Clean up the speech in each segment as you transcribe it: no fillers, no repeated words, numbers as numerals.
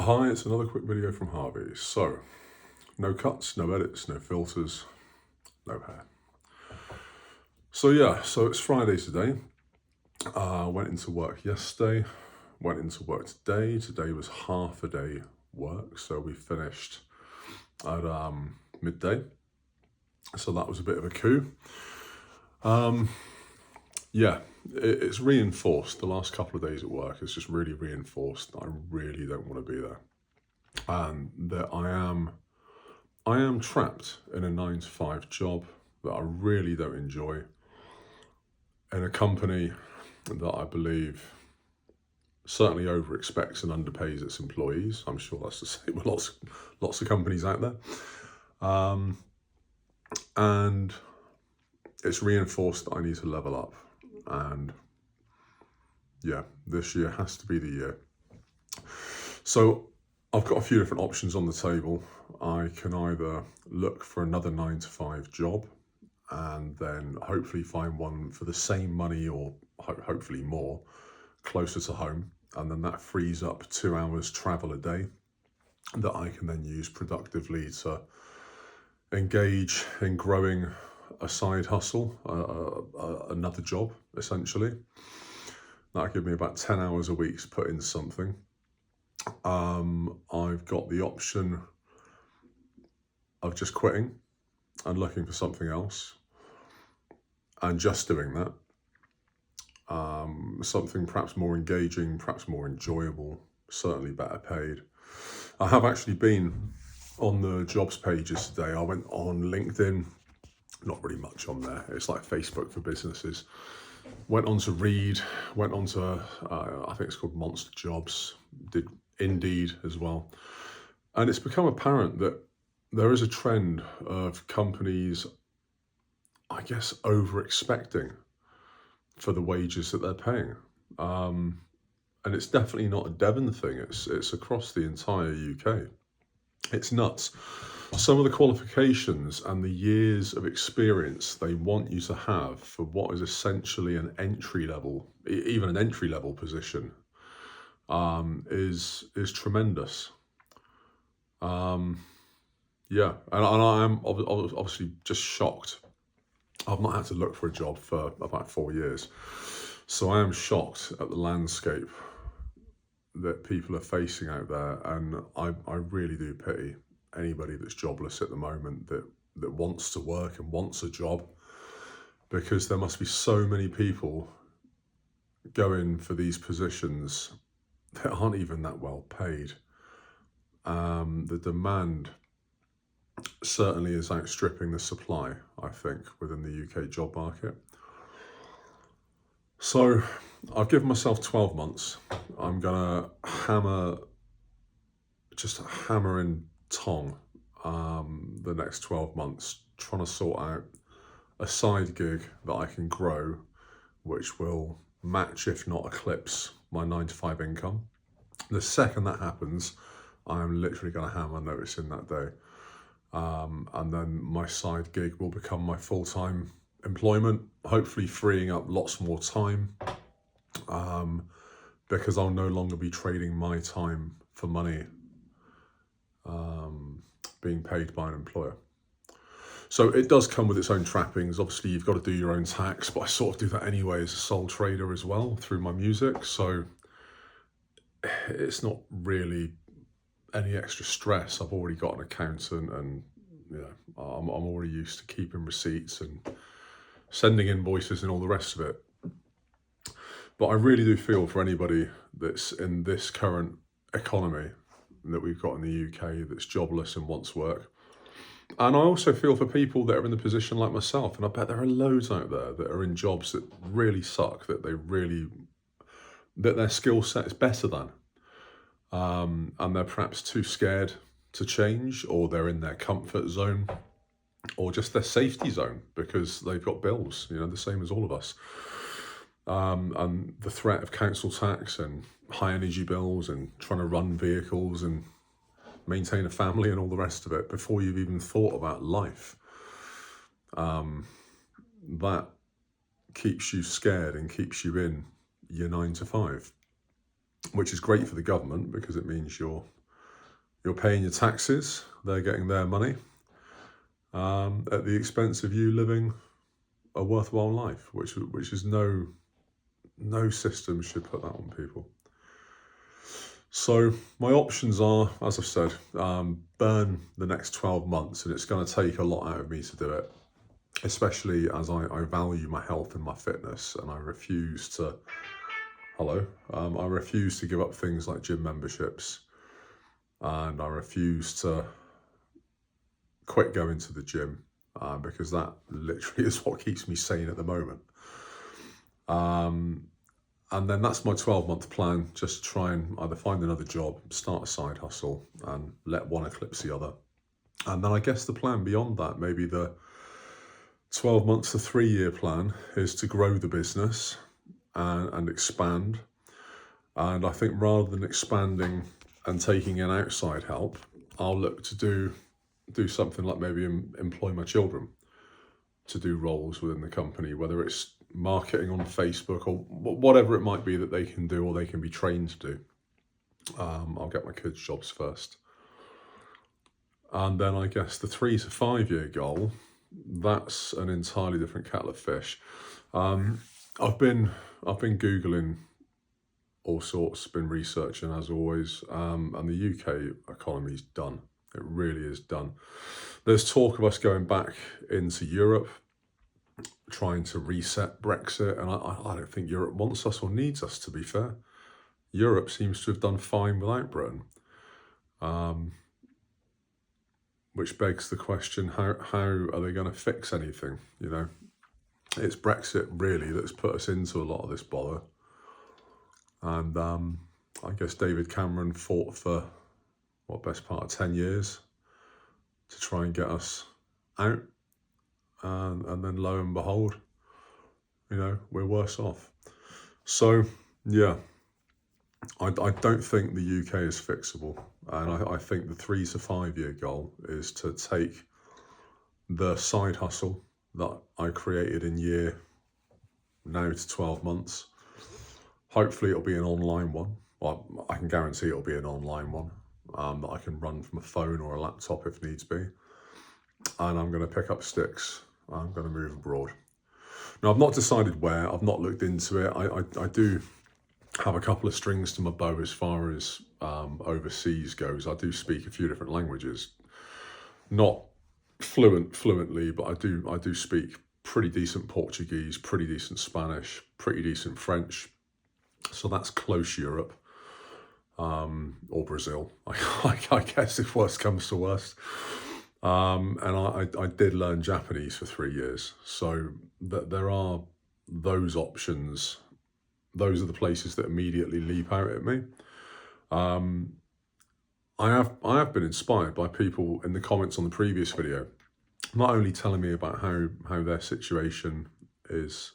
Hi, it's another quick video from Harvey. So, no cuts, no edits, no filters, no hair. So it's Friday today. Went into work yesterday, went into work today. Today was half a day work, so we finished at midday. So that was a bit of a coup. It's reinforced. The last couple of days at work has just really reinforced that I really don't want to be there, and that I am trapped in a 9 to 5 job that I really don't enjoy, in a company that I believe certainly over expects and underpays its employees. I'm sure that's the same with lots of companies out there. And it's reinforced that I need to level up. And yeah, this year has to be the year. So I've got a few different options on the table. I can either look for another 9 to 5 job and then hopefully find one for the same money or hopefully more closer to home. And then that frees up 2 hours travel a day that I can then use productively to engage in growing a side hustle, another job, essentially. That'll give me about 10 hours a week to put into something. I've got the option of just quitting and looking for something else and just doing that. Something perhaps more engaging, perhaps more enjoyable, certainly better paid. I have actually been on the jobs pages today. I went on LinkedIn, not really much on there. It's like Facebook for businesses. Went on to Reed, went on to, I think it's called Monster Jobs, did Indeed as well. And it's become apparent that there is a trend of companies, I guess, over-expecting for the wages that they're paying. And it's definitely not a Devon thing, it's across the entire UK. It's nuts. Some of the qualifications and the years of experience they want you to have for what is essentially an entry level, even an entry level position, is tremendous. And I am obviously just shocked. I've not had to look for a job for about 4 years, so I am shocked at the landscape that people are facing out there, and I really do pity anybody that's jobless at the moment that wants to work and wants a job, because there must be so many people going for these positions that aren't even that well paid. The demand certainly is outstripping the supply, I think, within the UK job market. So I've given myself 12 months. I'm gonna hammer in tong the next 12 months, trying to sort out a side gig that I can grow, which will match, if not eclipse, my 9 to 5 income. The second that happens, I'm literally going to hand my notice in that day. And then my side gig will become my full-time employment, hopefully freeing up lots more time, because I'll no longer be trading my time for money being paid by an employer. So it does come with its own trappings. Obviously, you've got to do your own tax, but I sort of do that anyway as a sole trader as well through my music. So it's not really any extra stress. I've already got an accountant, and I'm already used to keeping receipts and sending invoices and all the rest of it. But I really do feel for anybody that's in this current economy that we've got in the UK that's jobless and wants work. And I also feel for people that are in the position like myself, and I bet there are loads out there that are in jobs that really suck, that their skill set is better than. And they're perhaps too scared to change, or they're in their comfort zone, or just their safety zone because they've got bills, the same as all of us. And the threat of council tax and high energy bills and trying to run vehicles and maintain a family and all the rest of it before you've even thought about life. That keeps you scared and keeps you in your 9 to 5, which is great for the government because it means you're You're paying your taxes, they're getting their money, at the expense of you living a worthwhile life, which is no system should put that on people. So my options are, as I've said, burn the next 12 months, and it's going to take a lot out of me to do it, especially as I value my health and my fitness, and I refuse to give up things like gym memberships, and I refuse to quit going to the gym, because that literally is what keeps me sane at the moment. And then that's my 12-month plan, just to try and either find another job, start a side hustle, and let one eclipse the other. And then I guess the plan beyond that, maybe the 12 months to 3-year plan, is to grow the business and expand. And I think rather than expanding and taking in outside help, I'll look to do something like maybe employ my children to do roles within the company, whether it's marketing on Facebook or whatever it might be that they can do or they can be trained to do. I'll get my kids' jobs first. And then I guess the 3 to 5 year goal, that's an entirely different kettle of fish. I've been Googling all sorts, been researching as always, and the UK economy's done. It really is done. There's talk of us going back into Europe, trying to reset Brexit, and I don't think Europe wants us or needs us, to be fair. Europe seems to have done fine without Britain, which begs the question, how are they going to fix anything? You know, it's Brexit really that's put us into a lot of this bother. And I guess David Cameron fought for, best part of 10 years to try and get us out. And then lo and behold, you know, we're worse off. So, yeah, I don't think the UK is fixable. And I think the 3 to 5 year goal is to take the side hustle that I created in year now to 12 months. Hopefully it'll be an online one. Well, I can guarantee it'll be an online one that I can run from a phone or a laptop if needs be. And I'm going to pick up sticks. I'm going to move abroad. Now, I've not decided where. I've not looked into it. I do have a couple of strings to my bow as far as overseas goes. I do speak a few different languages. Not fluently, but I do speak pretty decent Portuguese, pretty decent Spanish, pretty decent French. So that's close Europe, or Brazil, I guess, if worst comes to worst. And I did learn Japanese for 3 years. So there are those options. Those are the places that immediately leap out at me. I have been inspired by people in the comments on the previous video, not only telling me about how their situation is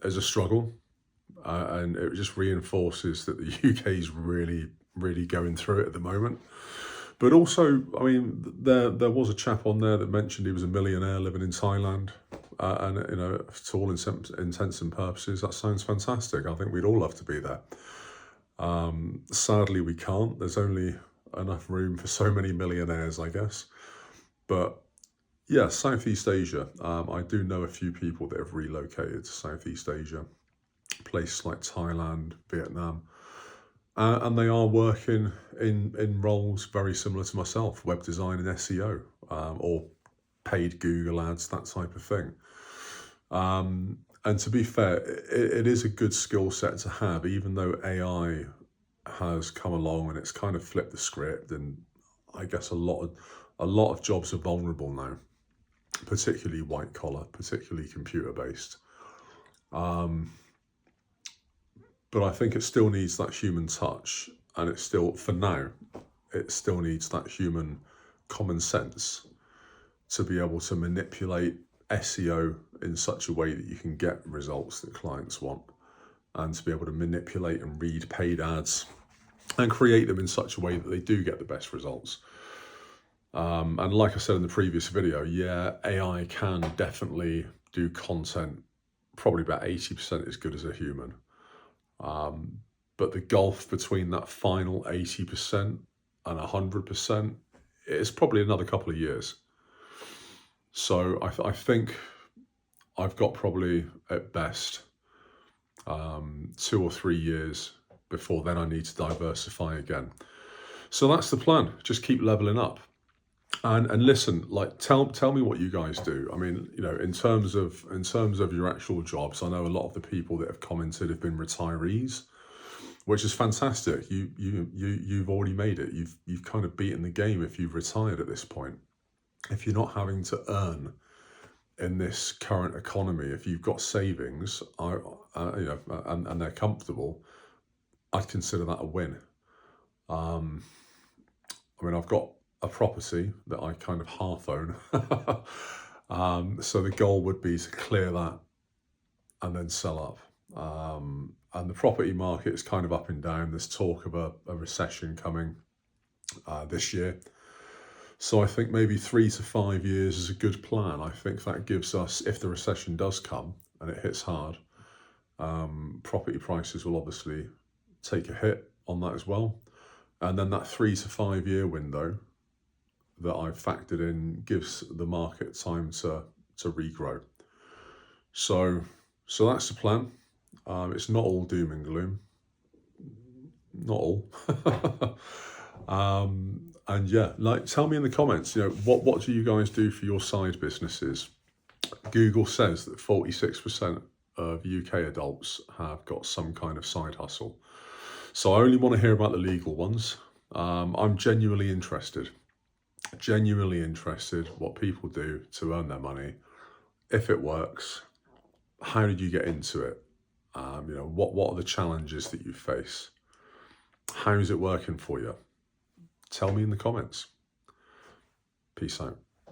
a struggle, and it just reinforces that the UK is really, really going through it at the moment. But also, I mean, there was a chap on there that mentioned he was a millionaire living in Thailand, and you know, to all intents and purposes, that sounds fantastic. I think we'd all love to be there. Sadly, we can't. There's only enough room for so many millionaires, I guess. But yeah, Southeast Asia. I do know a few people that have relocated to Southeast Asia, places like Thailand, Vietnam. And they are working in roles very similar to myself, web design and SEO, or paid Google ads, that type of thing. And to be fair, it is a good skill set to have, even though AI has come along and it's kind of flipped the script. And I guess a lot of jobs are vulnerable now, particularly white collar, particularly computer based. But I think it still needs that human touch, and it still, for now, it still needs that human common sense to be able to manipulate SEO in such a way that you can get results that clients want, and to be able to manipulate and read paid ads and create them in such a way that they do get the best results. And like I said in the previous video, yeah, AI can definitely do content probably about 80% as good as a human. But the gulf between that final 80% and 100%, it's probably another couple of years. So I think I've got probably at best 2 or 3 years before then I need to diversify again. So that's the plan. Just keep leveling up. And listen, like tell me what you guys do. I mean, you know, in terms of your actual jobs, I know a lot of the people that have commented have been retirees, which is fantastic. You've already made it. You've kind of beaten the game if you've retired at this point. If you're not having to earn in this current economy, if you've got savings, you know, and they're comfortable, I'd consider that a win. I mean, I've got a property that I kind of half own. So the goal would be to clear that and then sell up. And the property market is kind of up and down. There's talk of a recession coming this year. So I think maybe 3 to 5 years is a good plan. I think that gives us, if the recession does come and it hits hard, property prices will obviously take a hit on that as well. And then that 3 to 5 year window that I've factored in gives the market time to regrow. So that's the plan. It's not all doom and gloom. Not all. And yeah, like tell me in the comments, you know, what do you guys do for your side businesses? Google says that 46% of UK adults have got some kind of side hustle. So I only want to hear about the legal ones. I'm genuinely interested what people do to earn their money. If it works, how did you get into it? You know, what are the challenges that you face? How is it working for you? Tell me in the comments. Peace out.